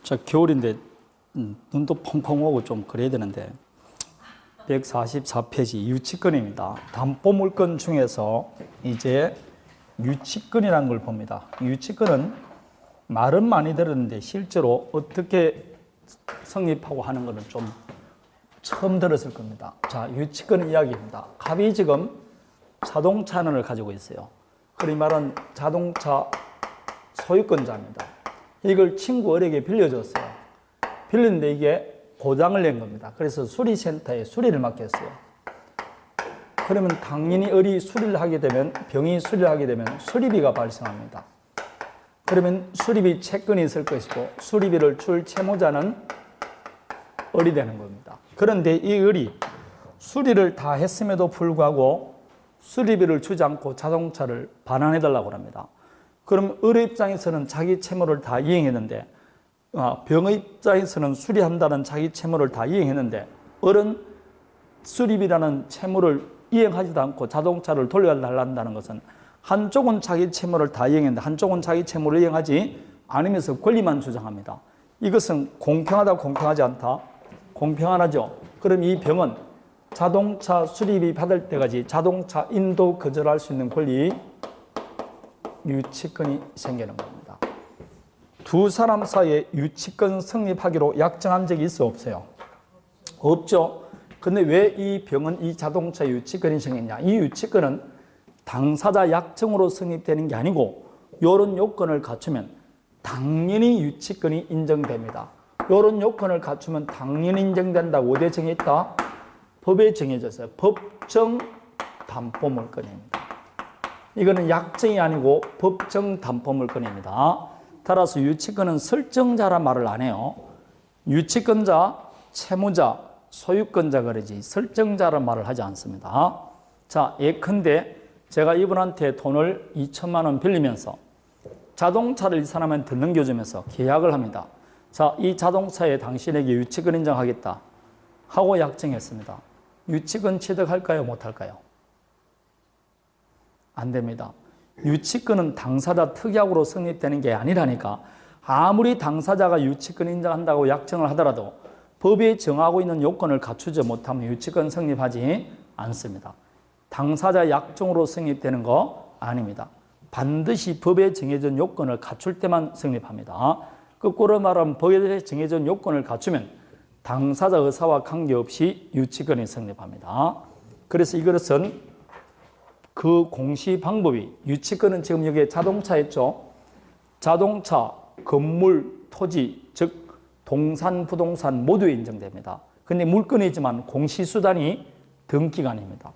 자, 겨울인데 눈도 펑펑 오고 좀 그래야 되는데 144페이지 유치권입니다. 담보물권 중에서 이제 유치권이라는 걸 봅니다. 유치권은 말은 많이 들었는데 실제로 어떻게 성립하고 하는 것은 좀 처음 들었을 겁니다. 자, 유치권 이야기입니다. 갑이 지금 자동차 하나를 가지고 있어요. 그리 말은 자동차 소유권자입니다. 이걸 친구 어에게 빌려줬어요. 빌렸는데 이게 고장을 낸 겁니다. 그래서 수리센터에 수리를 맡겼어요. 그러면 당연히 을이 수리를 하게 되면, 병이 수리를 하게 되면 수리비가 발생합니다. 그러면 수리비 채권이 있을 것이고 수리비를 줄 채무자는 을이 되는 겁니다. 그런데 이 을이 수리를 다 했음에도 불구하고 수리비를 주지 않고 자동차를 반환해달라고 합니다. 그럼 을의 입장에서는 자기 채무를 다 이행했는데, 병의 입장에서는 수리한다는 자기 채무를 다 이행했는데, 을은 수리비라는 채무를 이행하지도 않고 자동차를 돌려달란다는 것은 한쪽은 자기 채무를 다 이행했는데 한쪽은 자기 채무를 이행하지 않으면서 권리만 주장합니다. 이것은 공평하다, 공평하지 않다? 공평하죠. 그럼 이 병은 자동차 수리비 받을 때까지 자동차 인도 거절할 수 있는 권리, 유치권이 생기는 겁니다. 두 사람 사이에 유치권 성립하기로 약정한 적이 있어 없어요? 없죠. 근데 왜 이 병은 이 자동차 유치권이 생겼냐? 이 유치권은 당사자 약정으로 성립되는 게 아니고 이런 요건을 갖추면 당연히 유치권이 인정됩니다. 이런 요건을 갖추면 당연히 인정된다고 어디에 정해있다? 법에 정해졌어요. 법정 담보물권입니다. 이거는 약정이 아니고 법정 담보물권입니다. 따라서 유치권은 설정자란 말을 안 해요. 유치권자, 채무자, 소유권자 그러지 설정자란 말을 하지 않습니다. 자, 예컨대 제가 이분한테 돈을 2천만 원 빌리면서 자동차를 이 사람한테 넘겨주면서 계약을 합니다. 자, 이 자동차에 당신에게 유치권 인정하겠다 하고 약정했습니다. 유치권 취득할까요? 못할까요? 안 됩니다. 유치권은 당사자 특약으로 성립되는 게 아니라니까. 아무리 당사자가 유치권 인정한다고 약정을 하더라도 법에 정하고 있는 요건을 갖추지 못하면 유치권 성립하지 않습니다. 당사자 약정으로 성립되는 거 아닙니다. 반드시 법에 정해진 요건을 갖출 때만 성립합니다. 거꾸로 말하면 법에 정해진 요건을 갖추면 당사자 의사와 관계없이 유치권이 성립합니다. 그래서 이것은 그 공시 방법이, 유치권은 지금 여기에 자동차 했죠. 자동차, 건물, 토지, 즉 동산, 부동산 모두에 인정됩니다. 근데 물건이지만 공시수단이 등기관입니다.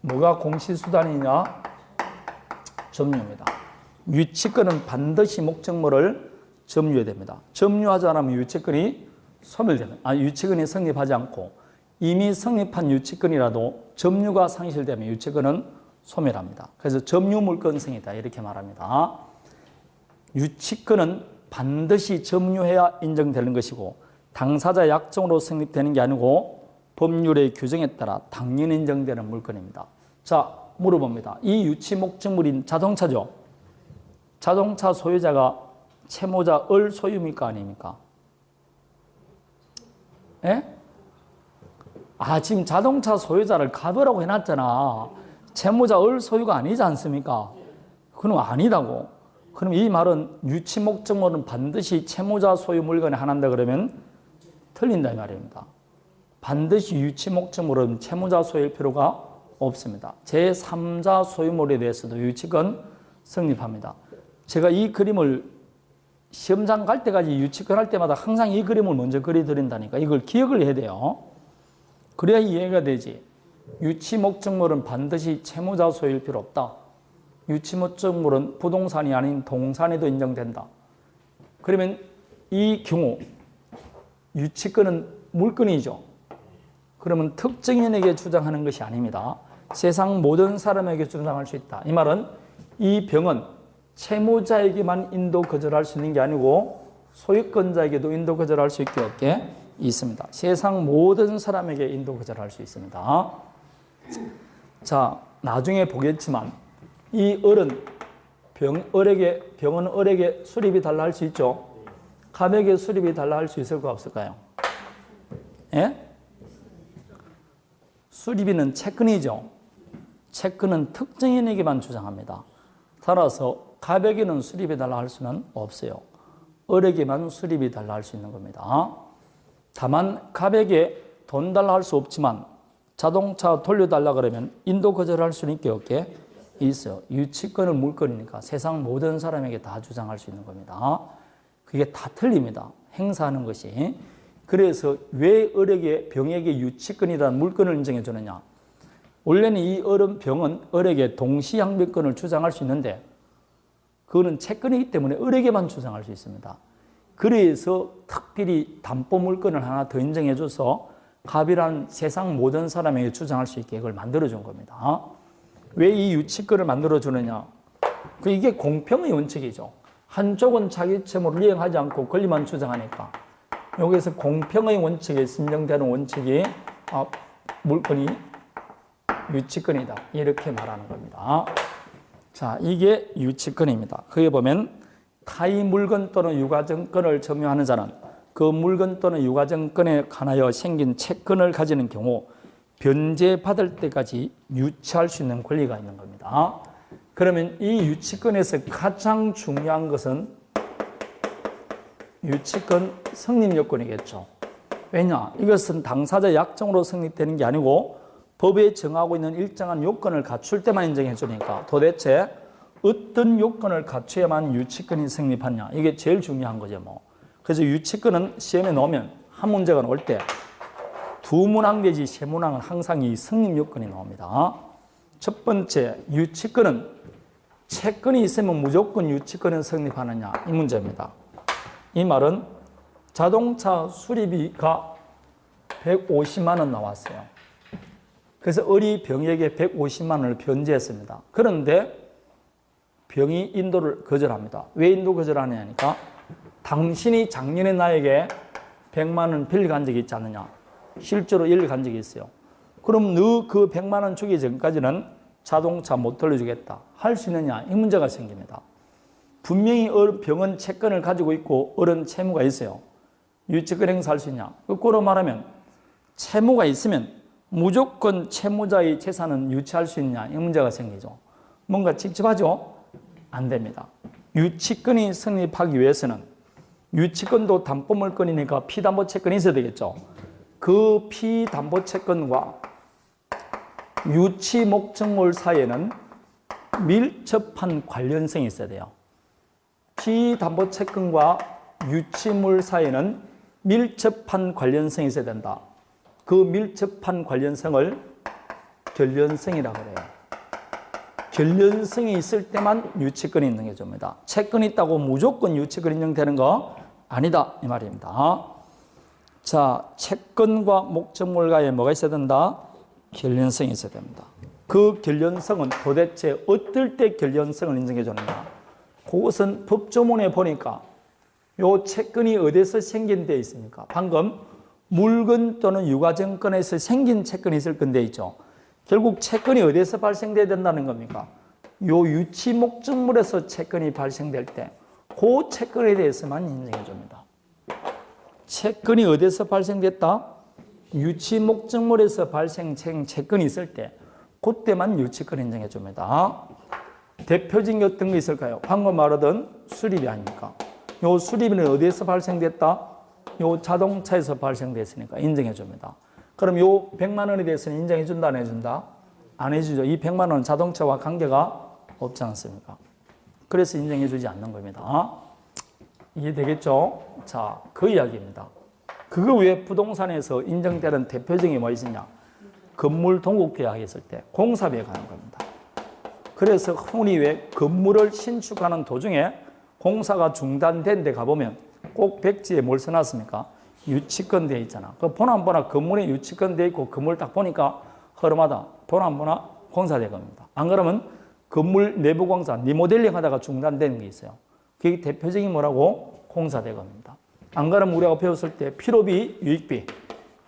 뭐가 공시수단이냐? 점유입니다. 유치권은 반드시 목적물을 점유해야 됩니다. 점유하지 않으면 유치권이 소멸됩니다. 유치권이 성립하지 않고 이미 성립한 유치권이라도 점유가 상실되면 유치권은 소멸합니다. 그래서 점유물권성이다 이렇게 말합니다. 유치권은 반드시 점유해야 인정되는 것이고 당사자 약정으로 성립되는 게 아니고 법률의 규정에 따라 당연히 인정되는 물건입니다. 자, 물어봅니다. 이 유치 목적물인 자동차죠. 자동차 소유자가 채무자 을 소유입니까? 아닙니까? 예? 지금 자동차 소유자를 갑이라고 해놨잖아. 채무자 을 소유가 아니지 않습니까? 그럼 아니다고. 그럼 이 말은 유치 목적물은 반드시 채무자 소유 물건에 한한다 그러면 틀린다 이 말입니다. 반드시 유치 목적물은 채무자 소유일 필요가 없습니다. 제3자 소유물에 대해서도 유치권 성립합니다. 제가 이 그림을 시험장 갈 때까지 유치권 할 때마다 항상 이 그림을 먼저 그려드린다니까. 이걸 기억을 해야 돼요. 그래야 이해가 되지. 유치 목적물은 반드시 채무자 소유일 필요 없다. 유치 목적물은 부동산이 아닌 동산에도 인정된다. 그러면 이 경우 유치권은 물건이죠. 그러면 특정인에게 주장하는 것이 아닙니다. 세상 모든 사람에게 주장할 수 있다. 이 말은 이 병은 채무자에게만 인도 거절할 수 있는 게 아니고 소유권자에게도 인도 거절할 수 있게 없게 있습니다. 세상 모든 사람에게 인도 거절할 수 있습니다. 자, 나중에 보겠지만 이 을은 병은 을에게 수리비 달라 할 수 있죠. 가백의 수립이 달라 할 수 있을까 없을까요? 예? 수립인은 채권이죠. 채권은 특정인에게만 주장합니다. 따라서 가백에는 수립이 달라 할 수는 없어요. 을에게만 수립이 달라 할 수 있는 겁니다. 다만 가백에 돈 달라 할 수 없지만 자동차 돌려달라 그러면 인도 거절할 수는 있게 없게 있어요. 유치권은 물건이니까 세상 모든 사람에게 다 주장할 수 있는 겁니다. 그게 다 틀립니다. 행사하는 것이. 그래서 왜 을에게 병에게 유치권이라는 물건을 인정해 주느냐. 원래는 이 병은 을에게 동시양변권을 주장할 수 있는데 그거는 채권이기 때문에 을에게만 주장할 수 있습니다. 그래서 특별히 담보 물건을 하나 더 인정해 줘서 갑이란 세상 모든 사람에게 주장할 수 있게 이걸 만들어 준 겁니다. 왜 이 유치권을 만들어 주느냐? 이게 공평의 원칙이죠. 한쪽은 자기 채무를 이행하지 않고 권리만 주장하니까 여기서 공평의 원칙에 신정되는 원칙이 물건이 유치권이다 이렇게 말하는 겁니다. 자, 이게 유치권입니다. 거기에 보면 타의 물건 또는 유가증권을 점유하는 자는 그 물건 또는 유가증권에 관하여 생긴 채권을 가지는 경우 변제받을 때까지 유치할 수 있는 권리가 있는 겁니다. 그러면 이 유치권에서 가장 중요한 것은 유치권 성립 요건이겠죠. 왜냐? 이것은 당사자 약정으로 성립되는 게 아니고 법에 정하고 있는 일정한 요건을 갖출 때만 인정해 주니까 도대체 어떤 요건을 갖춰야만 유치권이 성립하냐. 이게 제일 중요한 거죠. 그래서 유치권은 시험에 넣으면 한 문제가 나올 때 두 문항 내지 세 문항은 항상 이 성립 요건이 나옵니다. 첫 번째, 유치권은 채권이 있으면 무조건 유치권은 성립하느냐 이 문제입니다. 이 말은 자동차 수리비가 150만 원 나왔어요. 그래서 을이 병에게 150만 원을 변제했습니다. 그런데 병이 인도를 거절합니다. 왜 인도 거절하느냐니까 당신이 작년에 나에게 100만 원 빌려간 적이 있지 않느냐. 실제로 빌려간 적이 있어요. 그럼 너 그 100만 원 주기 전까지는 자동차 못 돌려주겠다. 할 수 있느냐 이 문제가 생깁니다. 분명히 병은 채권을 가지고 있고 을은 채무가 있어요. 유치권 행사할 수 있냐. 거꾸로 말하면 채무가 있으면 무조건 채무자의 재산은 유치할 수 있냐 이 문제가 생기죠. 뭔가 찝찝하죠? 안 됩니다. 유치권이 성립하기 위해서는 유치권도 담보물건이니까 피담보채권이 있어야 되겠죠. 그 피담보채권과 유치목적물 사이에는 밀접한 관련성이 있어야 돼요. 피담보채권과 유치물 사이에는 밀접한 관련성이 있어야 된다. 그 밀접한 관련성을 결련성이라고 해요. 결련성이 있을 때만 유치권이 인정해줍니다. 채권이 있다고 무조건 유치권 인정되는 거 아니다 이 말입니다. 자, 채권과 목적물과에 뭐가 있어야 된다? 결련성이 있어야 됩니다. 그 결련성은 도대체 어떨 때 결련성을 인정해 주는가? 그것은 법조문에 보니까 요 채권이 어디서 생긴 데 있습니까? 방금 물건 또는 유가증권에서 생긴 채권이 있을 건데 있죠. 결국 채권이 어디서 발생돼야 된다는 겁니까? 요 유치 목적물에서 채권이 발생될 때 그 채권에 대해서만 인정해 줍니다. 채권이 어디서 발생됐다? 유치 목적물에서 발생된 채권이 있을 때 그때만 유치권 인정해 줍니다. 대표적인 게 어떤 게 있을까요? 방금 말하던 수리비 아닙니까? 요 수리비는 어디에서 발생됐다? 요 자동차에서 발생됐으니까 인정해 줍니다. 그럼 요 100만 원에 대해서는 인정해 준다 안 해준다? 안 해주죠. 이 100만 원은 자동차와 관계가 없지 않습니까? 그래서 인정해 주지 않는 겁니다. 이해되겠죠? 자, 그 이야기입니다. 그거 외에 부동산에서 인정되는 대표적인 게 뭐 있느냐? 건물 동국 계약했을 때 공사비에 관한 겁니다. 그래서 흔히 왜 건물을 신축하는 도중에 공사가 중단된 데 가보면 꼭 백지에 뭘 써놨습니까? 유치권 돼 있잖아. 그 보나 안 보나 건물에 유치권 돼 있고 건물 딱 보니까 허름하다. 보나 안 보나 공사된 겁니다. 안 그러면 건물 내부 공사, 리모델링 하다가 중단되는 게 있어요. 그게 대표적인 뭐라고? 공사된 겁니다. 안 그러면 우리가 배웠을 때 필요비, 유익비,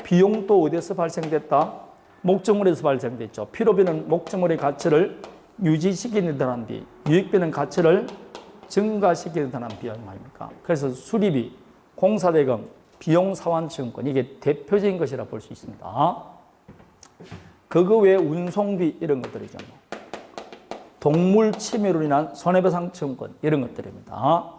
비용도 어디서 발생됐다? 목적물에서 발생됐죠. 필요비는 목적물의 가치를 유지시키는 듯한 비, 유익비는 가치를 증가시키는 듯한 비 말입니까? 그래서 수리비, 공사대금, 비용사환증권 이게 대표적인 것이라 볼 수 있습니다. 그거 외에 운송비 이런 것들이죠. 동물 침해로 인한 손해배상증권 이런 것들입니다.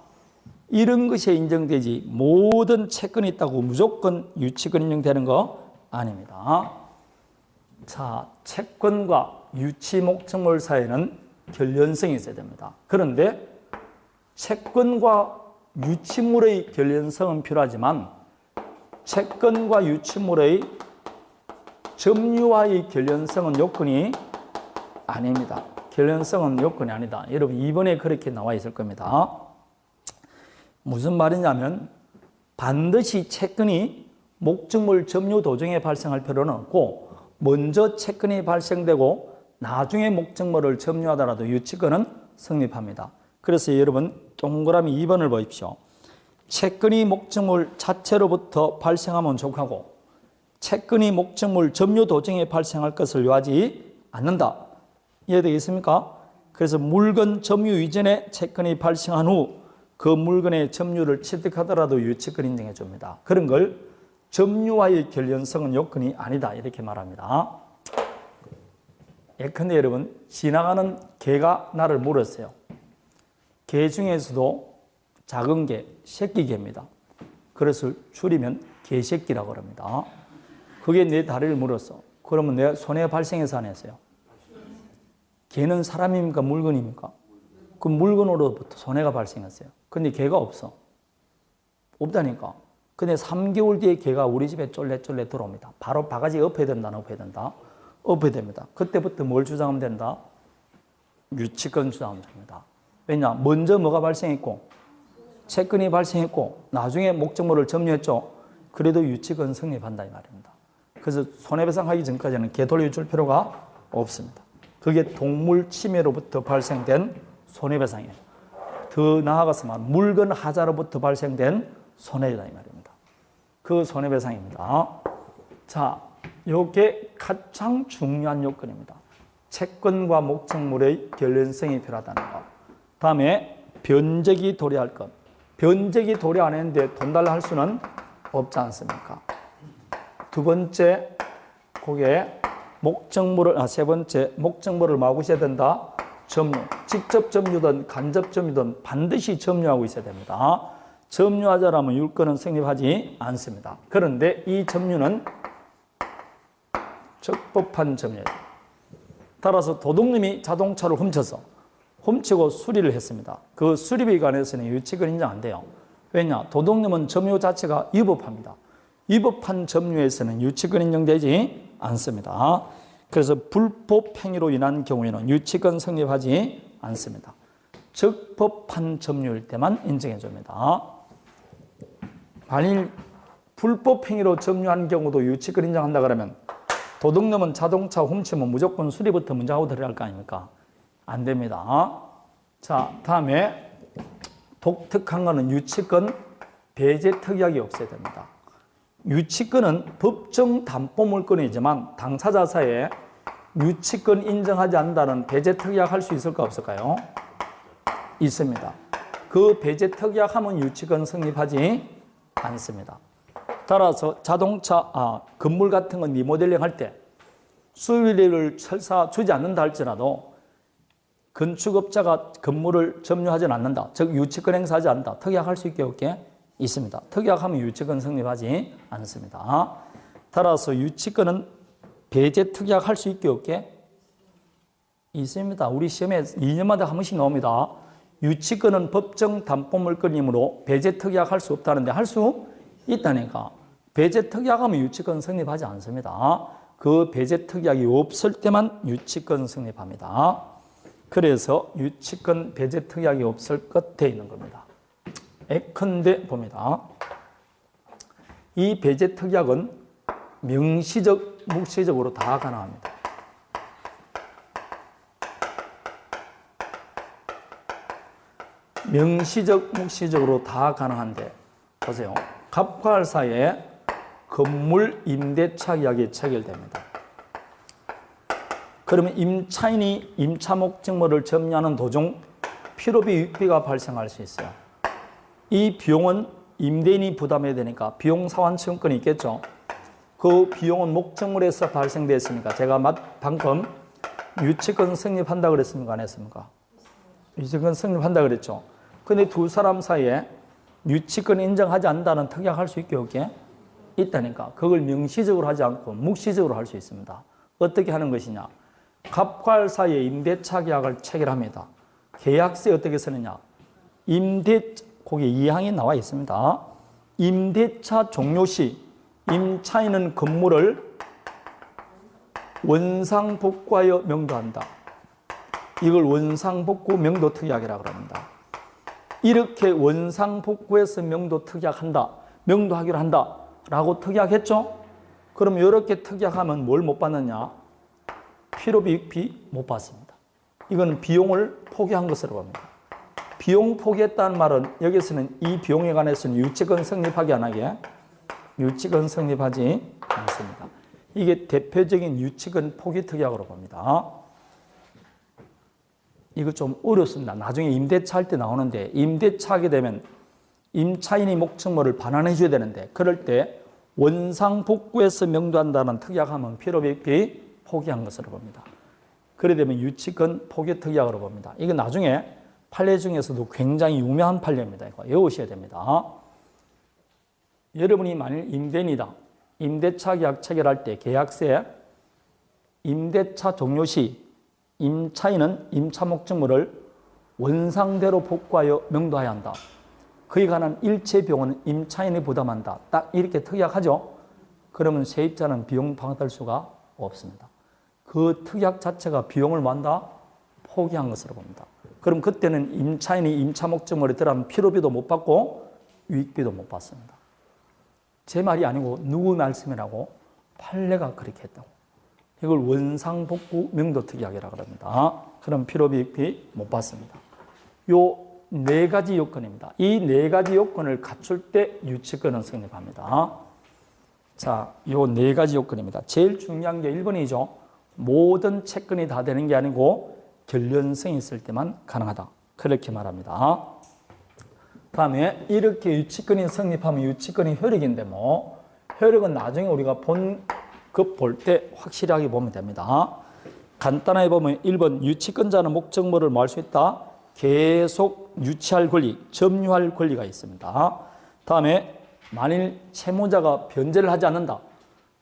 이런 것이 인정되지 모든 채권이 있다고 무조건 유치권 인정되는 거 아닙니다. 자, 채권과 유치 목적물 사이에는 결연성이 있어야 됩니다. 그런데 채권과 유치물의 결연성은 필요하지만 채권과 유치물의 점유와의 결연성은 요건이 아닙니다. 결연성은 요건이 아니다. 여러분 2번에 그렇게 나와 있을 겁니다. 무슨 말이냐면 반드시 채권이 목적물 점유 도중에 발생할 필요는 없고 먼저 채권이 발생되고 나중에 목적물을 점유하더라도 유치권은 성립합니다. 그래서 여러분 동그라미 2번을 보십시오. 채권이 목적물 자체로부터 발생하면 족하고 채권이 목적물 점유 도중에 발생할 것을 요하지 않는다. 이해되겠습니까? 그래서 물건 점유 이전에 채권이 발생한 후 그 물건의 점유를 취득하더라도 유치권 인정해 줍니다. 그런 걸 점유와의 결연성은 요건이 아니다 이렇게 말합니다. 예컨대 여러분 지나가는 개가 나를 물었어요. 개 중에서도 작은 개, 새끼 개입니다. 그래서 줄이면 개새끼라고 합니다. 그게 내 다리를 물었어. 그러면 내 손해 발생해서 안 했어요. 개는 사람입니까? 물건입니까? 그 물건으로부터 손해가 발생했어요. 근데 개가 없어. 없다니까. 근데 3개월 뒤에 개가 우리 집에 쫄래쫄래 들어옵니다. 바로 바가지 엎어야 된다, 안 엎어야 된다? 엎어야 됩니다. 그때부터 뭘 주장하면 된다? 유치권 주장하면 됩니다. 왜냐? 먼저 뭐가 발생했고, 채권이 발생했고, 나중에 목적물을 점유했죠. 그래도 유치권 성립한다 이 말입니다. 그래서 손해배상하기 전까지는 개 돌려줄 필요가 없습니다. 그게 동물 침해로부터 발생된 손해배상이에요. 더 나아가서 말 물건 하자로부터 발생된 손해다 이 말입니다. 그 손해배상입니다. 자, 이게 가장 중요한 요건입니다. 채권과 목적물의 결연성이 필요하다는 것. 다음에 변제기 도래할 것. 변제기 도래 안 했는데 돈 달라 할 수는 없지 않습니까? 두 번째, 그게 세 번째, 목적물을 뭐 하고 있어야 된다? 점유. 직접 점유든 간접 점유든 반드시 점유하고 있어야 됩니다. 점유하자라면 율권은 성립하지 않습니다. 그런데 이 점유는 적법한 점유예요. 따라서 도둑님이 자동차를 훔치고 수리를 했습니다. 그 수리비에 관해서는 유치권 인정 안 돼요. 왜냐? 도둑님은 점유 자체가 위법합니다. 위법한 점유에서는 유치권 인정되지 않습니다. 그래서 불법 행위로 인한 경우에는 유치권 성립하지 않습니다. 적법한 점유일 때만 인정해 줍니다. 만일 불법 행위로 점유한 경우도 유치권 인정한다 그러면 도둑놈은 자동차 훔치면 무조건 수리부터 먼저 하고 들어갈 거 아닙니까? 안 됩니다. 자, 다음에 독특한 거는 유치권 배제 특약이 없어야 됩니다. 유치권은 법정 담보 물건이지만 당사자사에 유치권 인정하지 않는다는 배제 특약 할 수 있을까 없을까요? 있습니다. 그 배제 특약하면 유치권 성립하지 않습니다. 따라서 건물 같은 건 리모델링 할 때 수리비를 설사 주지 않는다 할지라도 건축업자가 건물을 점유하지 않는다. 즉 유치권 행사하지 않는다. 특약할 수 있게 없게 있습니다. 특약하면 유치권 성립하지 않습니다. 따라서 유치권은 배제 특약할 수 있게 없게 있습니다. 우리 시험에 2년마다 한 번씩 나옵니다. 유치권은 법정 담보물건이므로 배제 특약할 수 없다는데 할 수 있다니까. 배제 특약하면 유치권 성립하지 않습니다. 그 배제 특약이 없을 때만 유치권 성립합니다. 그래서 유치권 배제 특약이 없을 것 돼 있는 겁니다. 예컨대 봅니다. 이 배제 특약은 명시적, 묵시적으로 다 가능합니다. 명시적, 묵시적으로 다 가능한데 보세요. 갑과 할 사이에 건물 임대차 계약이 체결됩니다. 그러면 임차인이 임차 목적물을 점유하는 도중 필요비, 유익비가 발생할 수 있어요. 이 비용은 임대인이 부담해야 되니까 비용 상환청구권이 있겠죠. 그 비용은 목적물에서 발생됐으니까 제가 방금 유치권 성립한다 그랬습니까? 안 했습니까? 유치권 성립한다 그랬죠. 근데 두 사람 사이에 유치권 인정하지 않는다는 특약할 수 있게 없게 있다니까. 그걸 명시적으로 하지 않고 묵시적으로 할 수 있습니다. 어떻게 하는 것이냐? 갑과할 사이에 임대차 계약을 체결합니다. 계약서에 어떻게 쓰느냐? 거기 2항이 나와 있습니다. 임대차 종료 시 임차인은 건물을 원상복구하여 명도한다. 이걸 원상복구 명도특약이라고 합니다. 이렇게 원상복구해서 명도특약한다, 명도하기로 한다 라고 특약했죠? 그럼 이렇게 특약하면 뭘 못 받느냐? 필요비익비 못 받습니다. 이건 비용을 포기한 것으로 봅니다. 비용 포기했다는 말은 여기서는 이 비용에 관해서는 유치권 성립하게 안 하게 유치권 성립하지 않습니다. 이게 대표적인 유치권 포기 특약으로 봅니다. 이거 좀 어렵습니다. 나중에 임대차 할 때 나오는데 임대차 하게 되면 임차인이 목적물을 반환해 줘야 되는데 그럴 때 원상복구해서 명도한다는 특약하면 필요비익비 포기한 것으로 봅니다. 그래 되면 유치권 포기 특약으로 봅니다. 이거 나중에 판례 중에서도 굉장히 유명한 판례입니다. 이거 외우셔야 됩니다. 여러분이 만일 임대인이다. 임대차 계약 체결할 때 계약서에 임대차 종료 시 임차인은 임차 목적물을 원상대로 복구하여 명도해야 한다. 그에 관한 일체 비용은 임차인이 부담한다. 딱 이렇게 특약하죠. 그러면 세입자는 비용 받을 수가 없습니다. 그 특약 자체가 비용을 뭐한다? 포기한 것으로 봅니다. 그럼 그때는 임차인이 임차 목적물에 들어가면 필요비도 못 받고 유익비도 못 받습니다. 제 말이 아니고 누구 말씀이라고? 판례가 그렇게 했다고. 이걸 원상복구 명도특약이라고 합니다. 그럼 필요비익비 못 받습니다. 요 네 가지 요건입니다. 이 네 가지 요건을 갖출 때 유치권은 성립합니다. 자, 요 네 가지 요건입니다. 제일 중요한 게 1번이죠. 모든 채권이 다 되는 게 아니고 결련성이 있을 때만 가능하다. 그렇게 말합니다. 다음에 이렇게 유치권이 성립하면 유치권이 효력인데 뭐 효력은 나중에 우리가 급 볼 때 확실하게 보면 됩니다. 간단하게 보면 1번 유치권자는 목적물을 뭐 할 수 있다? 계속 유치할 권리, 점유할 권리가 있습니다. 다음에 만일 채무자가 변제를 하지 않는다.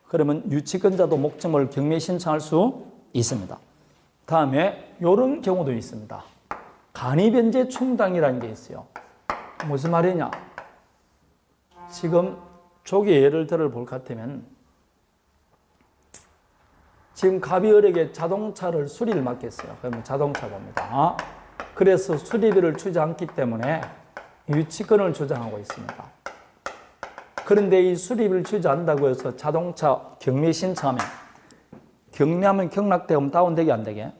그러면 유치권자도 목적물을 경매 신청할 수 있습니다. 다음에 이런 경우도 있습니다. 간이변제 충당이라는 게 있어요. 무슨 말이냐? 지금 조기 예를 들어 볼 것 같으면 지금 갑이을에게 자동차를 수리를 맡겼어요. 그러면 자동차 봅니다. 그래서 수리비를 주지 않기 때문에 유치권을 주장하고 있습니다. 그런데 이 수리비를 주지 않는다고 해서 자동차 경매 신청하면 경매하면 경락대금 다운되게 안 되게?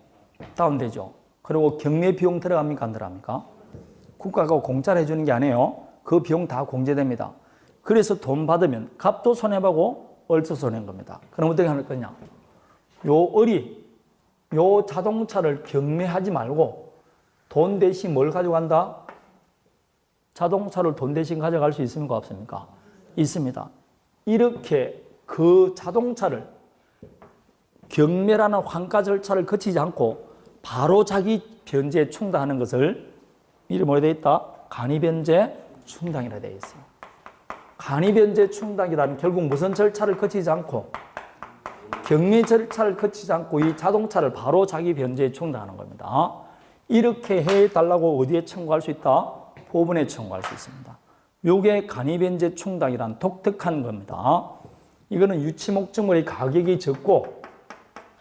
다운되죠. 그리고 경매 비용 들어갑니까? 안 들어갑니까? 국가가 공짜로 해주는 게 아니에요. 그 비용 다 공제됩니다. 그래서 돈 받으면 갑도 손해보고 얼도 손해인 겁니다. 그럼 어떻게 할 거냐? 요 자동차를 경매하지 말고 돈 대신 뭘 가져간다? 자동차를 돈 대신 가져갈 수 있습니까? 없습니까? 있습니다. 이렇게 그 자동차를 경매라는 환가 절차를 거치지 않고 바로 자기 변제에 충당하는 것을 이름이 뭐라 되어 있다? 간이변제 충당이라 되어 있어요. 간이변제 충당이라는 결국 무슨 절차를 거치지 않고 경매 절차를 거치지 않고 이 자동차를 바로 자기 변제에 충당하는 겁니다. 이렇게 해달라고 어디에 청구할 수 있다? 법원에 청구할 수 있습니다. 이게 간이변제 충당이란 독특한 겁니다. 이거는 유치 목적물의 가격이 적고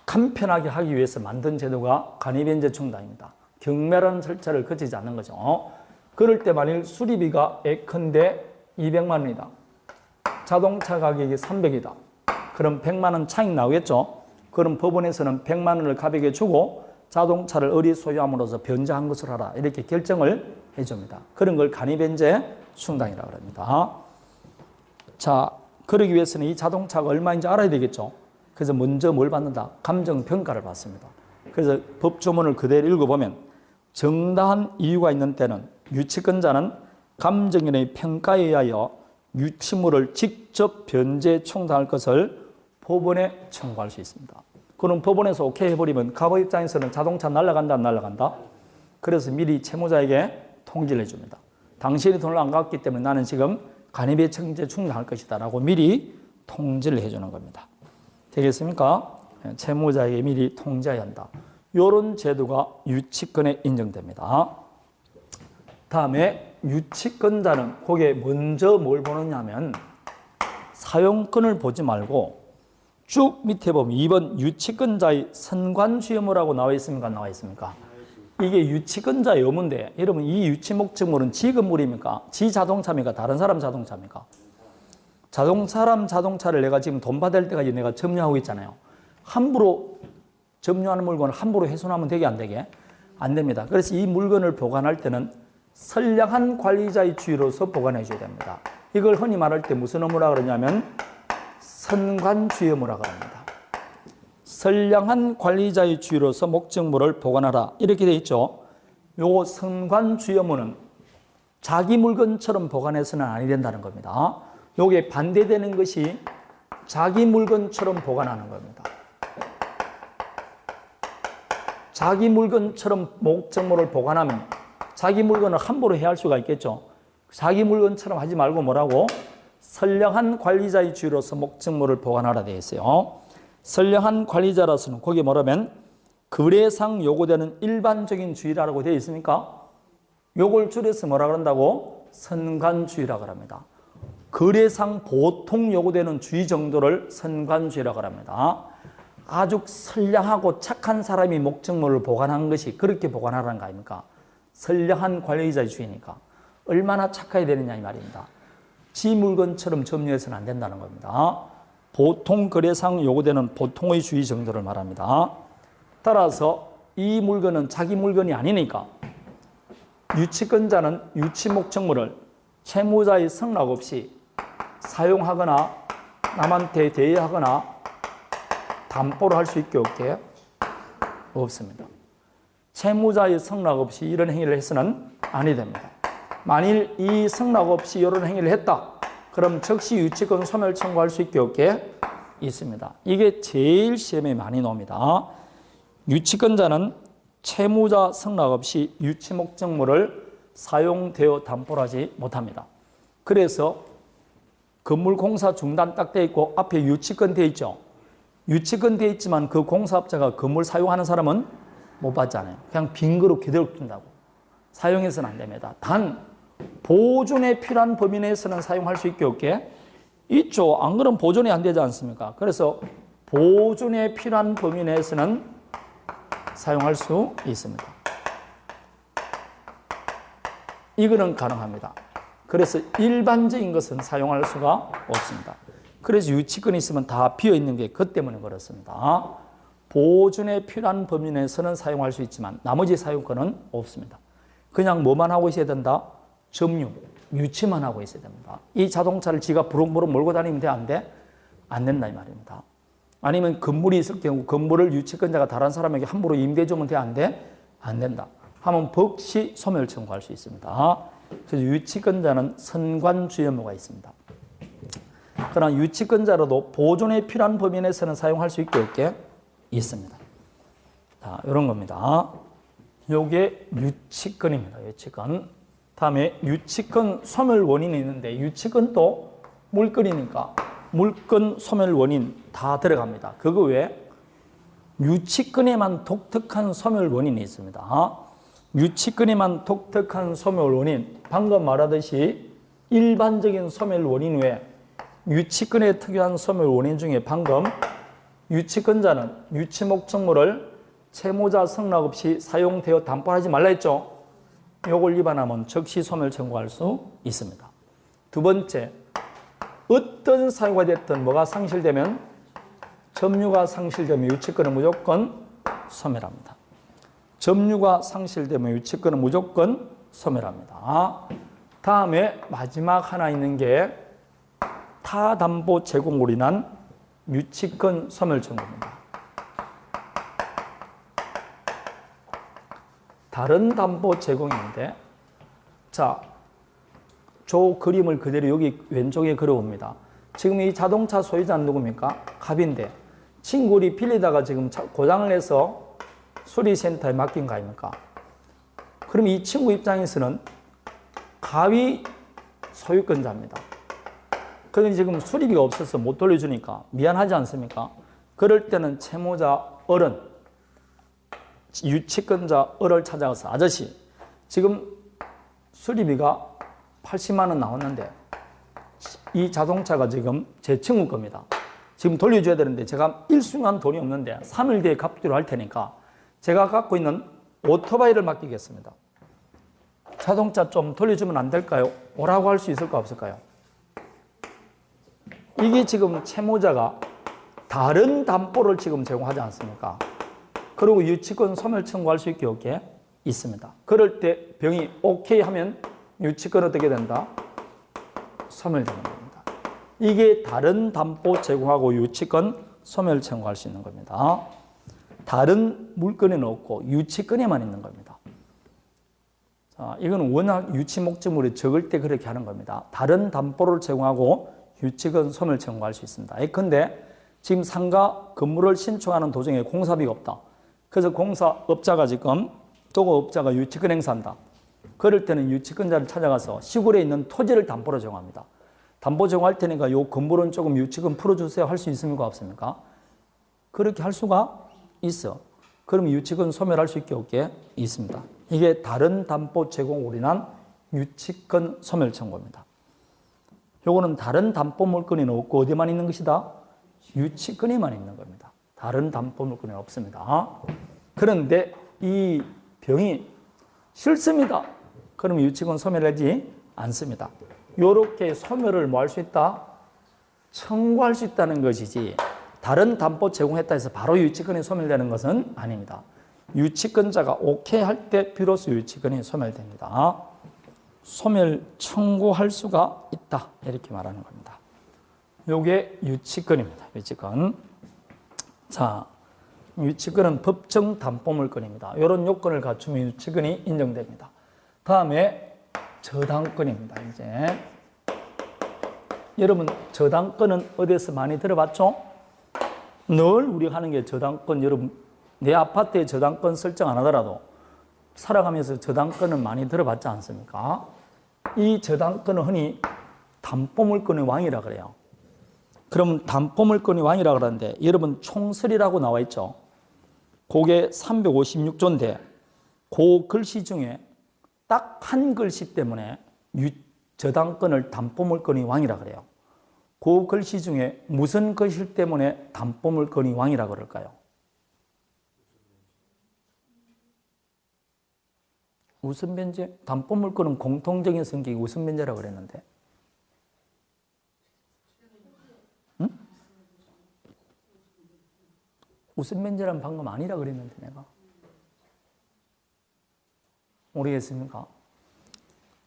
간편하게 하기 위해서 만든 제도가 간이변제 충당입니다. 경매라는 절차를 거치지 않는 거죠. 그럴 때 만일 수리비가 예컨대 200만 원이다. 자동차 가격이 300이다. 그럼 100만 원 차익 나오겠죠. 그럼 법원에서는 100만 원을 갑에게 주고 자동차를 어리 소유함으로써 변제한 것을 하라. 이렇게 결정을 해줍니다. 그런 걸 간이변제 충당이라고 합니다. 자, 그러기 위해서는 이 자동차가 얼마인지 알아야 되겠죠. 그래서 먼저 뭘 받는다? 감정평가를 받습니다. 그래서 법조문을 그대로 읽어보면 정당한 이유가 있는 때는 유치권자는 감정인의 평가에 의하여 유치물을 직접 변제 충당할 것을 법원에 청구할 수 있습니다. 그럼 법원에서 오케이 해버리면 갑의 입장에서는 자동차 날아간다 안 날아간다? 그래서 미리 채무자에게 통지를 해줍니다. 당신이 돈을 안 갚기 때문에 나는 지금 간이배 청제 충당할 것이다 라고 미리 통지를 해주는 겁니다. 되겠습니까? 채무자에게 미리 통지해야 한다. 이런 제도가 유치권에 인정됩니다. 다음에 유치권자는 거기에 먼저 뭘 보느냐 하면 사용권을 보지 말고 쭉 밑에 보면 2번 유치권자의 선관주의무라고 나와 있습니까? 나와 있습니까? 이게 유치권자의 의무인데 여러분 이 유치 목적물은 지 건물입니까? 지 자동차입니까? 다른 사람 자동차입니까? 사람 자동차를 내가 지금 돈 받을 때까지 내가 점유하고 있잖아요. 함부로 점유하는 물건을 함부로 훼손하면 되게 안 되게? 안 됩니다. 그래서 이 물건을 보관할 때는 선량한 관리자의 주의로서 보관해 줘야 됩니다. 이걸 흔히 말할 때 무슨 의무라 그러냐면 선관주의 의무라고 합니다. 선량한 관리자의 주의로서 목적물을 보관하라 이렇게 돼 있죠. 요 선관주의 의무는 자기 물건처럼 보관해서는 아니 된다는 겁니다. 요게 반대되는 것이 자기 물건처럼 보관하는 겁니다. 자기 물건처럼 목적물을 보관하면 자기 물건을 함부로 해야 할 수가 있겠죠. 자기 물건처럼 하지 말고 뭐라고? 선량한 관리자의 주의로서 목적물을 보관하라 되어 있어요. 선량한 관리자로서는 거기에 뭐라면 거래상 요구되는 일반적인 주의라고 되어 있습니까? 요걸 줄여서 뭐라 그런다고? 선관주의라고 합니다. 거래상 보통 요구되는 주의 정도를 선관주의라고 합니다. 아주 선량하고 착한 사람이 목적물을 보관한 것이 그렇게 보관하라는 거 아닙니까? 선량한 관리자의 주의니까 얼마나 착해야 되느냐 이 말입니다. 지 물건처럼 점유해서는 안 된다는 겁니다. 보통 거래상 요구되는 보통의 주의 정도를 말합니다. 따라서 이 물건은 자기 물건이 아니니까 유치권자는 유치 목적물을 채무자의 승낙 없이 사용하거나 남한테 대여하거나 담보를 할 수 있게 없게 없습니다. 채무자의 승낙 없이 이런 행위를 해서는 아니 됩니다. 만일 이 승낙 없이 이런 행위를 했다. 그럼 즉시 유치권 소멸 청구할 수 있게 없게 있습니다. 이게 제일 시험에 많이 나옵니다. 유치권자는 채무자 승낙 없이 유치 목적물을 사용되어 담보를 하지 못합니다. 그래서 건물 공사 중단 딱 돼 있고 앞에 유치권 돼 있죠. 유치권 돼 있지만 그 공사업자가 건물 사용하는 사람은 못 받잖아요. 그냥 빈 그릇 그대로 둔다고. 사용해서는 안 됩니다. 단 보존에 필요한 범위 내에서는 사용할 수 있게 없게 있죠. 안 그러면 보존이 안 되지 않습니까? 그래서 보존에 필요한 범위 내에서는 사용할 수 있습니다. 이거는 가능합니다. 그래서 일반적인 것은 사용할 수가 없습니다. 그래서 유치권이 있으면 다 비어있는 게 그 때문에 그렇습니다. 보존에 필요한 범위 내에서는 사용할 수 있지만 나머지 사용권은 없습니다. 그냥 뭐만 하고 있어야 된다? 점유, 유치만 하고 있어야 됩니다. 이 자동차를 지가 부릉부릉 몰고 다니면 돼? 안 돼? 안 된다 이 말입니다. 아니면 건물이 있을 경우 건물을 유치권자가 다른 사람에게 함부로 임대해 주면 돼? 안 돼? 안 된다. 하면 법시 소멸 청구할 수 있습니다. 그래서 유치권자는 선관주의 의무가 있습니다. 그러나 유치권자로도 보존에 필요한 범위 내에서는 사용할 수 있게 없게 있습니다. 자, 이런 겁니다. 요게 유치권입니다. 유치권. 다음에 유치권 소멸 원인이 있는데 유치권도 물건이니까 물건 소멸 원인 다 들어갑니다. 그거 외에 유치권에만 독특한 소멸 원인이 있습니다. 유치권에만 독특한 소멸 원인, 방금 말하듯이 일반적인 소멸 원인 외에 유치권에 특유한 소멸 원인 중에 방금 유치권자는 유치 목적물을 채무자 승낙 없이 사용되어 담보하지 말라 했죠. 이걸 위반하면 즉시 소멸 청구할 수 있습니다. 두 번째, 어떤 사유가 됐든 뭐가 상실되면 점유가 상실되면 유치권은 무조건 소멸합니다. 점유가 상실되면 유치권은 무조건 소멸합니다. 다음에 마지막 하나 있는 게 타담보 제공으로 인한 유치권 소멸 청구입니다. 다른 담보 제공인데, 자, 저 그림을 그대로 여기 왼쪽에 그려봅니다. 지금 이 자동차 소유자는 누굽니까? 갑인데 친구들이 빌리다가 지금 고장을 내서 수리센터에 맡긴 거 아닙니까? 그럼 이 친구 입장에서는 갑이 소유권자입니다. 그런데 지금 수리비가 없어서 못 돌려주니까 미안하지 않습니까? 그럴 때는 채무자 어른, 유치권자 어를 찾아가서 아저씨, 지금 수리비가 80만 원 나왔는데 이 자동차가 지금 제 친구 겁니다. 지금 돌려줘야 되는데 제가 일순간 돈이 없는데 3일 뒤에 갚기로 할 테니까 제가 갖고 있는 오토바이를 맡기겠습니다. 자동차 좀 돌려주면 안 될까요? 오라고 할 수 있을까 없을까요? 이게 지금 채무자가 다른 담보를 지금 제공하지 않습니까? 그리고 유치권 소멸 청구할 수 있게 없게 있습니다. 그럴 때 병이 오케이 하면 유치권 어떻게 된다? 소멸되는 겁니다. 이게 다른 담보 제공하고 유치권 소멸 청구할 수 있는 겁니다. 다른 물건에는 없고 유치권에만 있는 겁니다. 자, 이건 워낙 유치 목적물이 적을 때 그렇게 하는 겁니다. 다른 담보를 제공하고 유치권 소멸 청구할 수 있습니다. 예컨대 지금 상가 건물을 신청하는 도중에 공사비가 없다. 그래서 공사업자가 지금 도급업자가 유치권 행사한다. 그럴 때는 유치권자를 찾아가서 시골에 있는 토지를 담보로 제공합니다. 담보 제공할 테니까 이 건물은 조금 유치권 풀어주세요 할 수 있습니까 없습니까? 그렇게 할 수가 있어. 그럼 유치권 소멸할 수 있게 없게 있습니다. 이게 다른 담보 제공으로 인한 유치권 소멸 청구입니다. 요거는 다른 담보 물건에는 없고 어디만 있는 것이다? 유치권에만 있는 겁니다. 다른 담보 물건에는 없습니다. 그런데 이 병이 싫습니다. 그러면 유치권 소멸하지 않습니다. 이렇게 소멸을 뭐 할 수 있다? 청구할 수 있다는 것이지 다른 담보 제공했다 해서 바로 유치권이 소멸되는 것은 아닙니다. 유치권자가 오케이 할 때 비로소 유치권이 소멸됩니다. 소멸 청구할 수가 있다. 이렇게 말하는 겁니다. 이게 유치권입니다. 유치권. 자, 유치권은 법정 담보물권입니다. 이런 요건을 갖추면 유치권이 인정됩니다. 다음에 저당권입니다. 이제 여러분 저당권은 어디서 많이 들어봤죠? 늘 우리가 하는 게 저당권. 여러분 내 아파트에 저당권 설정 안 하더라도 살아가면서 저당권은 많이 들어봤지 않습니까? 이 저당권은 흔히 담보물권의 왕이라 그래요. 그러면 담보물권의 왕이라 그러는데 여러분 총설이라고 나와 있죠. 그게 356조인데 그 글씨 중에 딱 한 글씨 때문에 저당권을 담보물권의 왕이라 그래요. 그 글씨 중에 무슨 글씨 때문에 담보물권의 왕이라 그럴까요? 무슨 변제? 담보물권은 공통적인 성격이 무슨 변제라고 그랬는데? 응? 무슨 변제란 방금 아니라 그랬는데 내가. 모르겠습니까?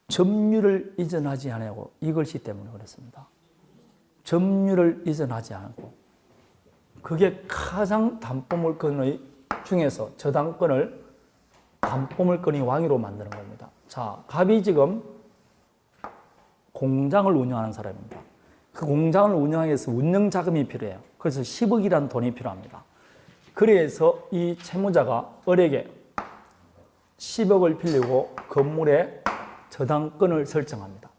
점유를 이전하지 않고 이 글씨 때문에 그랬습니다. 점유를 이전하지 않고. 그게 가장 담보물권의 중에서 저당권을 담보물권의 왕위로 만드는 겁니다. 자, 갑이 지금 공장을 운영하는 사람입니다. 그 공장을 운영하기 위해서 운영자금이 필요해요. 그래서 10억이라는 돈이 필요합니다. 그래서 이 채무자가 을에게 10억을 빌리고 건물에 저당권을 설정합니다.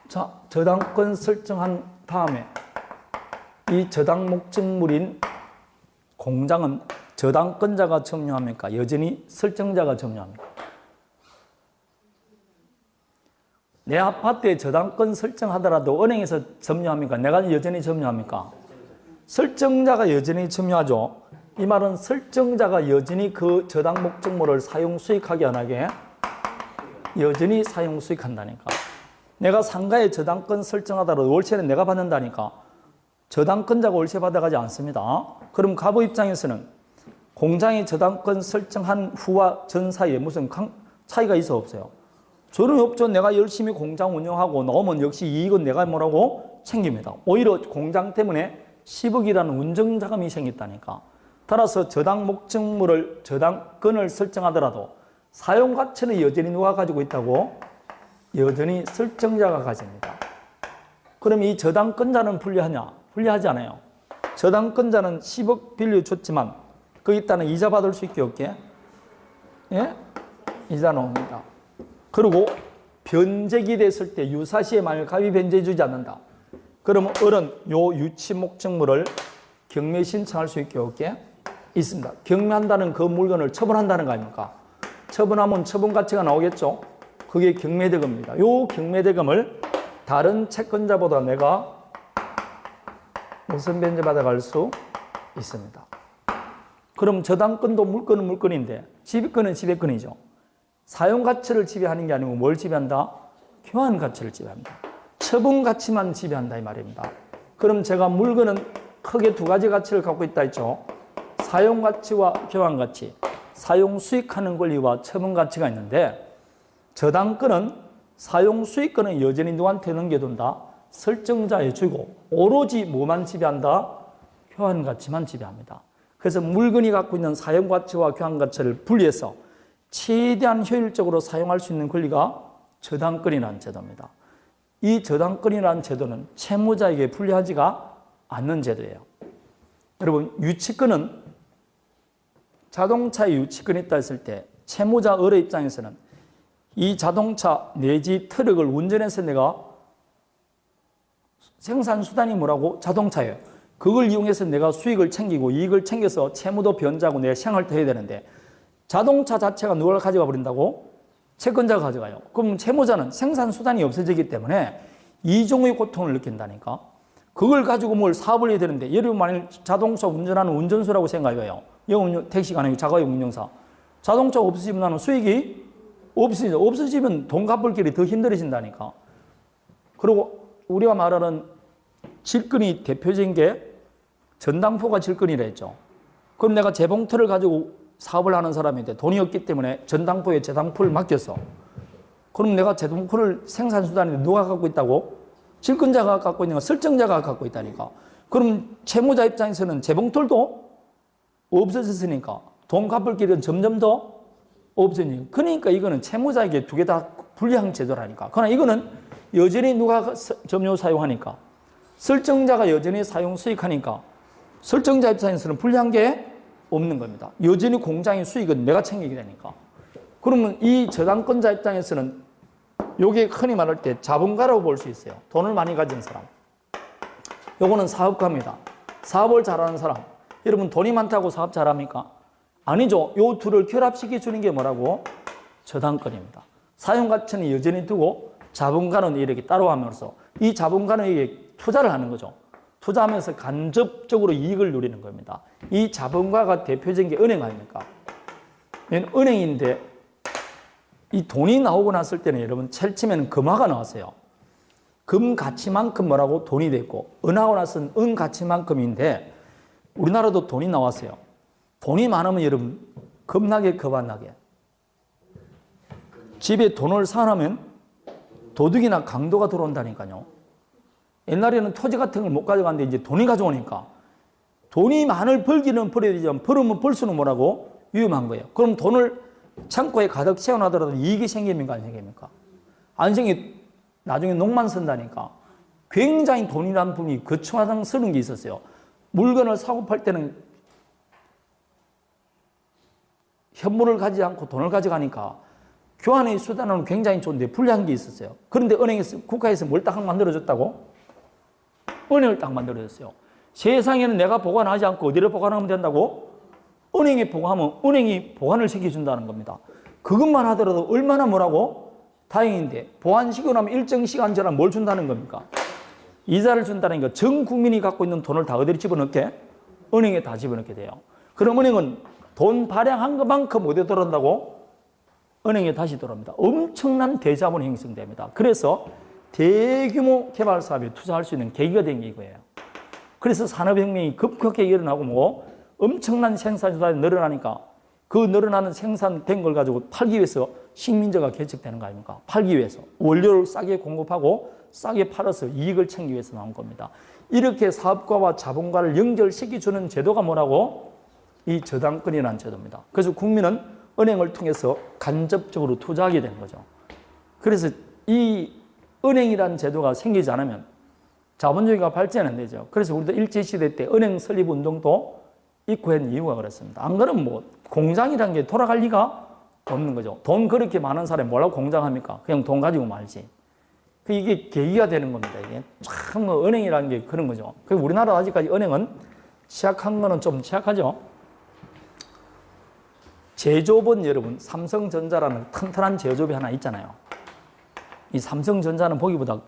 자, 저당권 설정한 다음에 이 저당 목적물인 공장은 저당권자가 점유합니까? 여전히 설정자가 점유합니까? 내 아파트에 저당권 설정하더라도 은행에서 점유합니까? 내가 여전히 점유합니까? 설정자가 여전히 점유하죠. 이 말은 설정자가 여전히 그 저당 목적물을 사용 수익하게 안 하게 여전히 사용 수익한다니까. 내가 상가에 저당권 설정하더라도 월세는 내가 받는다니까. 저당권자가 월세 받아가지 않습니다. 그럼 갑의 입장에서는 공장에 저당권 설정한 후와 전 사이에 무슨 차이가 있어 없어요? 저는 없죠. 내가 열심히 공장 운영하고 나오면 역시 이익은 내가 뭐라고 챙깁니다. 오히려 공장 때문에 10억이라는 운정자금이 생겼다니까. 따라서 저당 목적물을 저당권을 설정하더라도 사용 가치는 여전히 누가 가지고 있다고? 여전히 설정자가 가집니다. 그럼 이 저당권자는 불리하냐? 불리하지 않아요. 저당권자는 10억 빌려줬지만 거기다는 이자 받을 수 있게 없게? 예? 이자 나옵니다. 그리고 변제기 됐을 때 유사시에 만약 갑이 변제해주지 않는다. 그러면 을은 요 유치 목적물을 경매 신청할 수 있게 없게? 있습니다. 경매한다는 그 물건을 처분한다는 거 아닙니까? 처분하면 처분 가치가 나오겠죠? 그게 경매대금입니다. 요 경매대금을 다른 채권자보다 내가 우선 변제받아갈 수 있습니다. 그럼 저당권도 물건은 물건인데 지배권은 지배권이죠. 사용가치를 지배하는 게 아니고 뭘 지배한다? 교환가치를 지배합니다. 처분가치만 지배한다 이 말입니다. 그럼 제가 물건은 크게 두 가지 가치를 갖고 있다 했죠. 사용가치와 교환가치, 사용수익하는 권리와 처분가치가 있는데 저당권은 사용수익권은 여전히 누구한테 넘겨둔다? 설정자에 주고 오로지 뭐만 지배한다? 교환가치만 지배합니다. 그래서 물건이 갖고 있는 사용가치와 교환가치를 분리해서 최대한 효율적으로 사용할 수 있는 권리가 저당권이라는 제도입니다. 이 저당권이라는 제도는 채무자에게 불리하지가 않는 제도예요. 여러분, 유치권은 자동차에 유치권이 있다 했을 때 채무자 을의 입장에서는 이 자동차 내지 트럭을 운전해서 내가 생산수단이 뭐라고? 자동차예요. 그걸 이용해서 내가 수익을 챙기고 이익을 챙겨서 채무도 변제하고 내 생활도 해야 되는데 자동차 자체가 누가 가져가 버린다고? 채권자가 가져가요. 그럼 채무자는 생산수단이 없어지기 때문에 이종의 고통을 느낀다니까. 그걸 가지고 뭘 사업을 해야 되는데 예를 만일 자동차 운전하는 운전수라고 생각해봐요. 영업 택시가 아니고 자가용 운영사. 자동차가 없어지면 나는 수익이 없어지면 돈 갚을 길이 더 힘들어진다니까. 그리고 우리가 말하는 질권이 대표적인 게 전당포가 질권이라 했죠. 그럼 내가 재봉틀을 가지고 사업을 하는 사람인데 돈이 없기 때문에 전당포에 재당포를 맡겼어. 그럼 내가 재당포를 생산수단인데 누가 갖고 있다고? 질권자가 갖고 있는 거, 설정자가 갖고 있다니까. 그럼 채무자 입장에서는 재봉틀도 없어졌으니까 돈 갚을 길은 점점 더 없어지니까. 그러니까 이거는 채무자에게 두 개 다 불리한 제도라니까. 그러나 이거는 여전히 누가 점유 사용하니까. 설정자가 여전히 사용 수익하니까 설정자 입장에서는 불리한 게 없는 겁니다. 여전히 공장의 수익은 내가 챙기게 되니까. 그러면 이 저당권자 입장에서는 요게 흔히 말할 때 자본가라고 볼 수 있어요. 돈을 많이 가진 사람. 요거는 사업가입니다. 사업을 잘하는 사람. 여러분 돈이 많다고 사업 잘합니까? 아니죠. 요 둘을 결합시켜 주는 게 뭐라고? 저당권입니다. 사용가치는 여전히 두고 자본가는 이렇게 따로 하면서 이 자본가는 이게 투자를 하는 거죠. 투자하면서 간접적으로 이익을 누리는 겁니다. 이 자본가가 대표적인 게 은행 아닙니까? 은행인데 이 돈이 나오고 났을 때는 여러분 첼치면 금화가 나왔어요. 금 가치만큼 뭐라고? 돈이 됐고 은하고 나서는 은 가치만큼인데 우리나라도 돈이 나왔어요. 돈이 많으면 여러분 겁나게 겁안나게 집에 돈을 사놓으면 도둑이나 강도가 들어온다니까요. 옛날에는 토지 같은 걸 못 가져갔는데 이제 돈이 가져오니까 돈이 많을 벌기는 벌어야 되지만 벌으면 벌수는 뭐라고? 위험한 거예요. 그럼 돈을 창고에 가득 채워놔더라도 이익이 생깁니까? 안 생깁니까? 안 생기 나중에 농만 쓴다니까. 굉장히 돈이라는 부분이 거추장스러운 게 있었어요. 물건을 사고 팔 때는 현물을 가지지 않고 돈을 가져가니까 교환의 수단은 굉장히 좋은데 불리한 게 있었어요. 그런데 은행에서, 국가에서 뭘 딱 만들어줬다고? 은행을 딱 만들어줬어요. 세상에는 내가 보관하지 않고 어디를 보관하면 된다고? 은행에 보관하면 은행이 보관을 시켜준다는 겁니다. 그것만 하더라도 얼마나 뭐라고? 다행인데 보관시키고 나면 일정 시간 전에 뭘 준다는 겁니까? 이자를 준다는 거. 전 국민이 갖고 있는 돈을 다 어디에 집어넣게? 은행에 다 집어넣게 돼요. 그럼 은행은 돈 발행한 것만큼 어디에 들어온다고? 은행에 다시 들어옵니다. 엄청난 대자본이 형성됩니다. 그래서 대규모 개발 사업에 투자할 수 있는 계기가 된 게 이거예요. 그래서 산업혁명이 급격하게 일어나고 뭐 엄청난 생산수단이 늘어나니까 그 늘어나는 생산된 걸 가지고 팔기 위해서 식민지가 개척되는 거 아닙니까? 팔기 위해서. 원료를 싸게 공급하고 싸게 팔아서 이익을 챙기기 위해서 나온 겁니다. 이렇게 사업가와 자본가를 연결시켜주는 제도가 뭐라고? 이 저당권이라는 제도입니다. 그래서 국민은 은행을 통해서 간접적으로 투자하게 되는 거죠. 그래서 이 은행이라는 제도가 생기지 않으면 자본주의가 발전 안 되죠. 그래서 우리도 일제시대 때 은행 설립 운동도 있고 한 이유가 그렇습니다. 안 그러면 뭐 공장이라는 게 돌아갈 리가 없는 거죠. 돈 그렇게 많은 사람이 뭐라고 공장합니까? 그냥 돈 가지고 말지. 이게 계기가 되는 겁니다. 이게 참 은행이라는 게 그런 거죠. 우리나라 아직까지 은행은 취약한 거는 좀 취약하죠. 제조업은 여러분 삼성전자라는 튼튼한 제조업이 하나 있잖아요. 이 삼성전자는 보기보다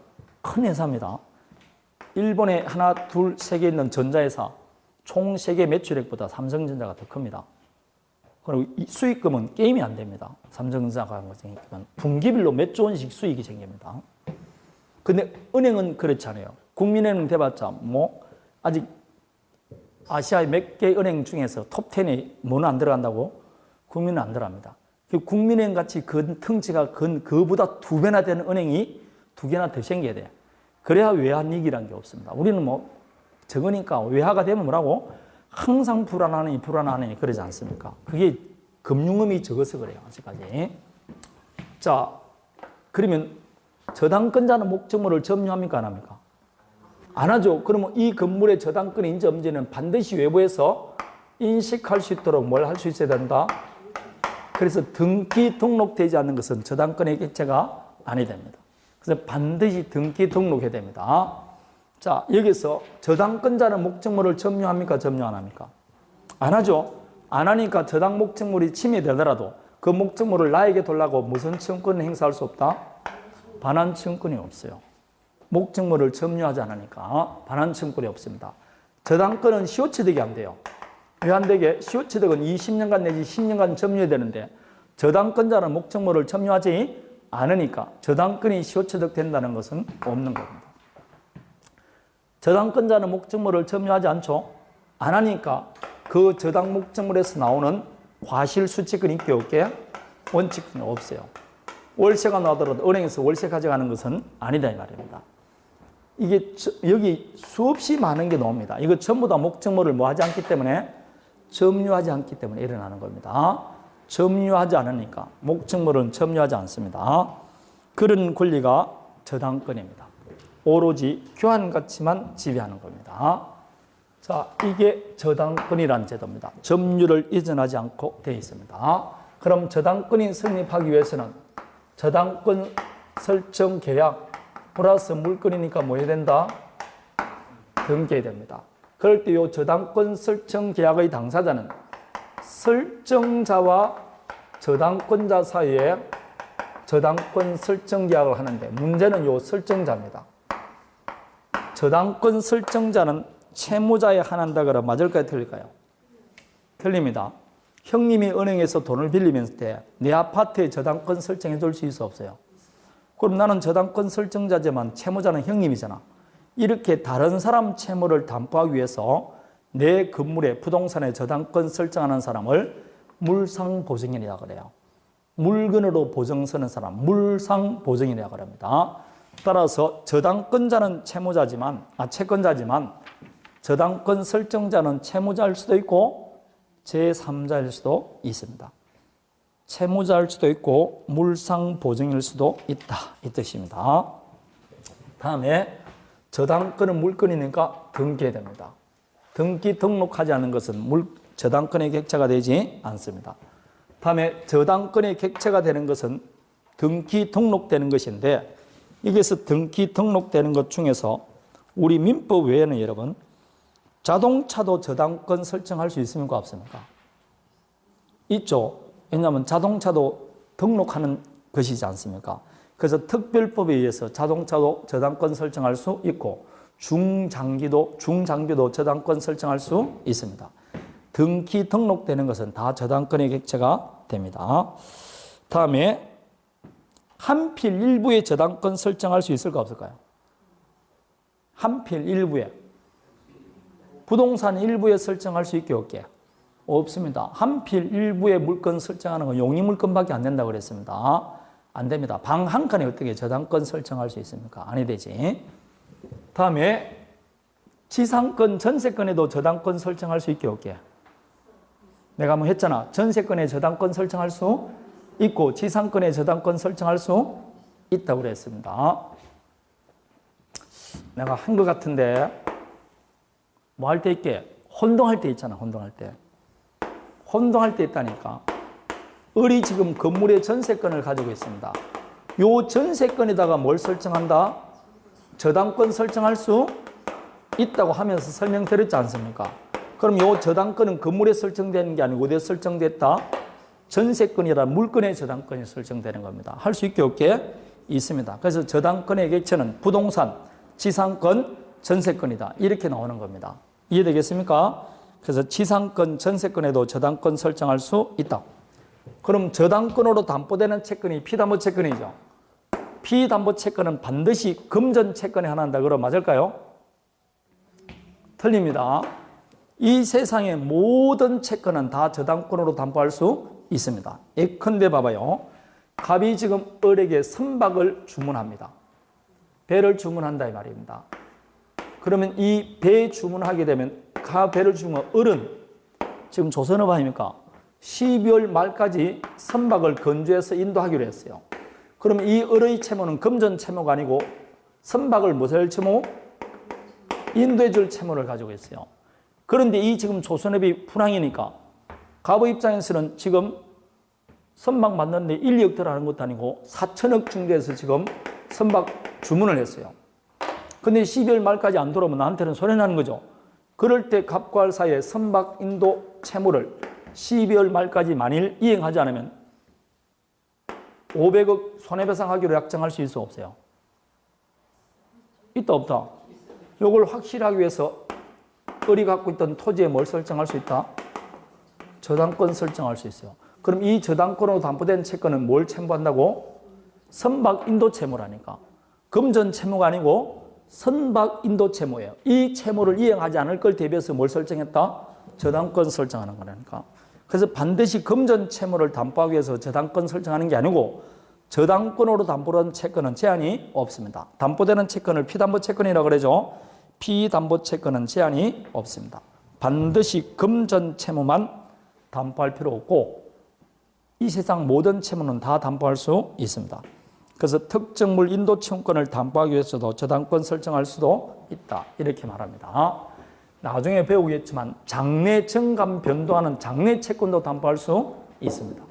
큰 회사입니다. 일본에 하나, 둘, 세 개 있는 전자회사 총 세계 매출액보다 삼성전자가 더 큽니다. 그리고 이 수익금은 게임이 안 됩니다. 삼성전자가 한 것은 분기별로 몇 조 원씩 수익이 생깁니다. 근데 은행은 그렇지 않아요. 국민은행 대봤자 뭐 아직 아시아의 몇 개 은행 중에서 톱 10에 뭐는 안 들어간다고? 국민은 안 들어갑니다. 국민은행 같이 그 덩치가 그보다 2배나 되는 은행이 2개나 더 생겨야 돼요. 그래야 외환위기라는 게 없습니다. 우리는 뭐 적으니까 외화가 되면 뭐라고? 항상 불안하니 그러지 않습니까? 그게 금융음이 적어서 그래요. 아직까지. 자, 그러면 저당권자는 목적물을 점유합니까? 안 합니까? 안 하죠. 그러면 이 건물의 저당권 인정제는 반드시 외부에서 인식할 수 있도록 뭘 할 수 있어야 된다? 그래서 등기 등록되지 않는 것은 저당권의 객체가 아니 됩니다. 그래서 반드시 등기 등록해야 됩니다. 자, 여기서 저당권자는 목적물을 점유합니까? 점유 안 합니까? 안 하죠. 안 하니까 저당 목적물이 침해되더라도 그 목적물을 나에게 돌라고 무슨 채권을 행사할 수 없다? 반환 채권이 없어요. 목적물을 점유하지 않으니까 반환 채권이 없습니다. 저당권은 시효취득이 안 돼요. 왜 안 되게? 시효취득은 20년간 내지 10년간 점유해야 되는데 저당권자는 목적물을 점유하지 않으니까 저당권이 시효취득 된다는 것은 없는 겁니다. 저당권자는 목적물을 점유하지 않죠. 안 하니까 그 저당 목적물에서 나오는 과실수취권 있게 없게 원칙은 없어요. 월세가 나더라도 은행에서 월세 가져가는 것은 아니다 이 말입니다. 이게 여기 수없이 많은 게 나옵니다. 이거 전부 다 목적물을 뭐 하지 않기 때문에 점유하지 않기 때문에 일어나는 겁니다. 점유하지 않으니까 목적물은 점유하지 않습니다. 그런 권리가 저당권입니다. 오로지 교환가치만 지배하는 겁니다. 자, 이게 저당권이라는 제도입니다. 점유를 이전하지 않고 되어 있습니다. 그럼 저당권이 성립하기 위해서는 저당권 설정 계약 플러스 물건이니까 뭐 해야 된다? 등기해야 됩니다. 그럴 때 이 저당권 설정 계약의 당사자는 설정자와 저당권자 사이에 저당권 설정 계약을 하는데 문제는 이 설정자입니다. 저당권 설정자는 채무자에 한한다 그러면 맞을까요? 틀릴까요? 틀립니다. 형님이 은행에서 돈을 빌리면서 내 아파트에 저당권 설정해 줄 수 있어 없어요? 그럼 나는 저당권 설정자지만 채무자는 형님이잖아. 이렇게 다른 사람 채무를 담보하기 위해서 내 건물에 부동산에 저당권 설정하는 사람을 물상보증인이라고 그래요. 물건으로 보증 서는 사람, 물상보증인이라고 합니다. 따라서 저당권자는 채권자지만 저당권 설정자는 채무자일 수도 있고 제3자일 수도 있습니다. 채무자일 수도 있고 물상보증일 수도 있다 이 뜻입니다. 다음에 저당권은 물건이니까 등기해야 됩니다. 등기 등록하지 않은 것은 저당권의 객체가 되지 않습니다. 다음에 저당권의 객체가 되는 것은 등기 등록되는 것인데 여기서 등기 등록되는 것 중에서 우리 민법 외에는 여러분 자동차도 저당권 설정할 수 있습니까? 없습니까? 있죠. 왜냐하면 자동차도 등록하는 것이지 않습니까? 그래서 특별법에 의해서 자동차도 저당권 설정할 수 있고 중장비도 저당권 설정할 수 있습니다. 등기 등록되는 것은 다 저당권의 객체가 됩니다. 다음에 한필 일부에 저당권 설정할 수 있을까 없을까요? 한필 일부에 부동산 일부에 설정할 수 있게 없게? 없습니다. 한필 일부에 물건 설정하는 건 용의물건밖에 안 된다고 그랬습니다. 안 됩니다. 방 한 칸에 어떻게 저당권 설정할 수 있습니까? 아니 되지. 다음에 지상권, 전세권에도 저당권 설정할 수 있게 없게? 내가 한번 했잖아. 전세권에 저당권 설정할 수 있고 지상권에 저당권 설정할 수 있다고 그랬습니다. 내가 한 것 같은데 뭐 할 때 있게? 혼동할 때 있잖아. 혼동할 때. 혼동할 때 있다니까. 을이 지금 건물의 전세권을 가지고 있습니다. 요 전세권에다가 뭘 설정한다? 저당권 설정할 수 있다고 하면서 설명드렸지 않습니까? 그럼 요 저당권은 건물에 설정되는 게 아니고 어디에 설정됐다? 전세권이라 물건의 저당권이 설정되는 겁니다. 할 수 있게 없게 있습니다. 그래서 저당권의 객체는 부동산, 지상권, 전세권이다. 이렇게 나오는 겁니다. 이해되겠습니까? 그래서 지상권, 전세권에도 저당권 설정할 수 있다. 그럼 저당권으로 담보되는 채권이 피담보 채권이죠. 피담보 채권은 반드시 금전 채권에 하나한다. 그럼 맞을까요? 틀립니다. 이 세상의 모든 채권은 다 저당권으로 담보할 수 있습니다. 예컨대 봐봐요. 갑이 지금 을에게 선박을 주문합니다. 배를 주문한다 이 말입니다. 그러면 이 배 주문하게 되면 배를 주문 을은 지금 조선업 아닙니까? 12월 말까지 선박을 건조해서 인도하기로 했어요. 그러면 이 을의 채무는 금전 채무가 아니고 선박을 무엇을 채무? 인도해 줄 채무를 가지고 있어요. 그런데 이 지금 조선업이 불황이니까 갑의 입장에서는 지금 선박 만드는데 1, 2억 들어가는 것도 아니고 4천억 중개해서 지금 선박 주문을 했어요. 근데 12월 말까지 안 들어오면 나한테는 손해나는 거죠. 그럴 때 갑과 을 사이에 선박 인도 채무를 12월 말까지 만일 이행하지 않으면 500억 손해배상하기로 약정할 수 있어 없어요? 있다 없다? 이걸 확실하기 위해서 을이 갖고 있던 토지에 뭘 설정할 수 있다? 저당권 설정할 수 있어요. 그럼 이 저당권으로 담보된 채권은 뭘 채무한다고? 선박 인도 채무라니까. 금전 채무가 아니고 선박 인도 채무예요. 이 채무를 이행하지 않을 걸 대비해서 뭘 설정했다? 저당권 설정하는 거라니까. 그래서 반드시 금전 채무를 담보하기 위해서 저당권 설정하는 게 아니고 저당권으로 담보된 채권은 제한이 없습니다. 담보되는 채권을 피담보 채권이라고 그러죠. 피담보 채권은 제한이 없습니다. 반드시 금전 채무만 담보할 필요 없고 이 세상 모든 채무는 다 담보할 수 있습니다. 그래서 특정물 인도 채무권을 담보하기 위해서도 저당권 설정할 수도 있다. 이렇게 말합니다. 나중에 배우겠지만 장래 정감 변동하는 장래 채권도 담보할 수 있습니다.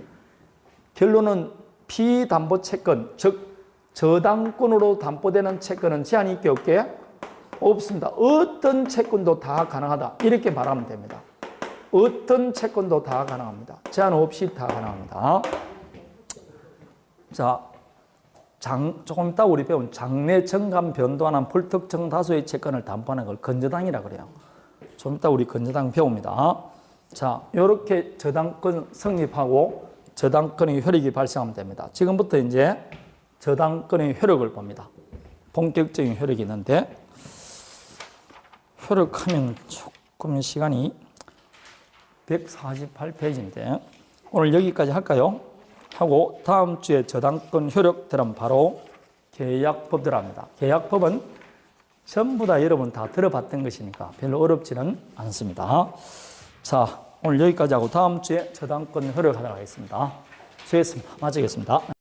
결론은 피담보 채권, 즉 저당권으로 담보되는 채권은 제한이 있게 없게? 없습니다. 어떤 채권도 다 가능하다. 이렇게 말하면 됩니다. 어떤 채권도 다 가능합니다. 제한 없이 다 가능합니다. 자, 조금 이따 우리 배운 장래 정감 변동하는 불특정 다수의 채권을 담보하는 걸 건저당이라고 그래요. 좀 이따 우리 건저당 배웁니다. 자, 이렇게 저당권 성립하고 저당권의 효력이 발생하면 됩니다. 지금부터 이제 저당권의 효력을 봅니다. 본격적인 효력이 있는데 효력하면 조금 시간이 148페이지인데 오늘 여기까지 할까요? 하고 다음 주에 저당권 효력 들어가면 바로 계약법 들어갑니다. 계약법은 전부 다 여러분 다 들어봤던 것이니까 별로 어렵지는 않습니다. 자, 오늘 여기까지 하고 다음 주에 저당권 효력 하도록 하겠습니다. 수고했습니다. 마치겠습니다.